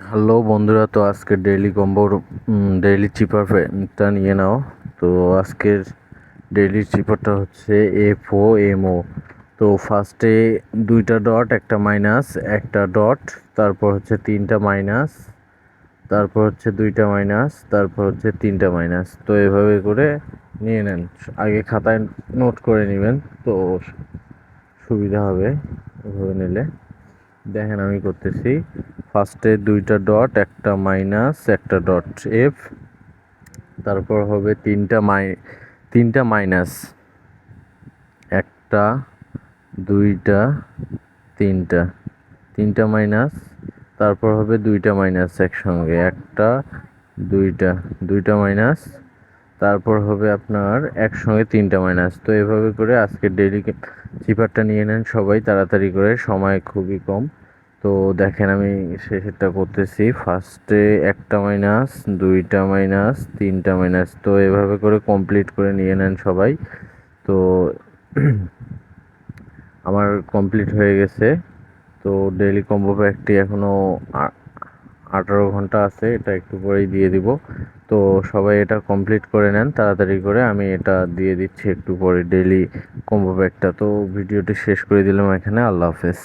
Hello বন্ধুরা, তো আজকে ডেইলি কম্বোর ডেইলি চিপারটা নিয়ে নাও। তো আজকের ডেইলি চিপারটা হচ্ছে FOMO। তো ফার্স্টে দুইটা ডট, একটা মাইনাস, একটা ডট, তারপর হচ্ছে তিনটা মাইনাস, তারপর হচ্ছে দুইটা মাইনাস, তারপর হচ্ছে তিনটা মাইনাস। তো এভাবে করে নিয়ে নেন, আগে খাতায় নোট করে নেবেন, তো সুবিধা হবে এভাবে নিলে। দেখেন আমি করতেছি। ফার্স্টে দুইটা ডট, একটা মাইনাস, একটা ডট এফ, তারপর হবে তিনটা মাইনাস, একটা, দুইটা, তিনটা, তিনটা মাইনাস, তারপর হবে দুইটা মাইনাস একসঙ্গে, একটা, দুইটা, দুইটা মাইনাস, তারপর হবে আপনার একসঙ্গে তিনটা মাইনাস। তো এভাবে করে আজকে ডেইলি চিপারটা নিয়ে নেন সবাই তাড়াতাড়ি করে, সময় খুবই কম। তো দেখেন আমি শেষেরটা করতেছি। ফার্স্টে একটা মাইনাস, দুইটা মাইনাস, তিনটা মাইনাস। তো এভাবে করে কমপ্লিট করে নিয়ে নেন সবাই। তো আমার কমপ্লিট হয়ে গেছে। তো ডেইলি কম্বো প্যাকটি এখনও 18 ঘন্টা আছে, এটা একটু পরেই দিয়ে দিব। তো সবাই এটা কমপ্লিট করে নেন তাড়াতাড়ি করে, আমি এটা দিয়ে দিচ্ছি একটু পরে ডেইলি কম্বো প্যাকটা। তো ভিডিওটি শেষ করে দিলাম এখানে। আল্লাহ হাফেজ।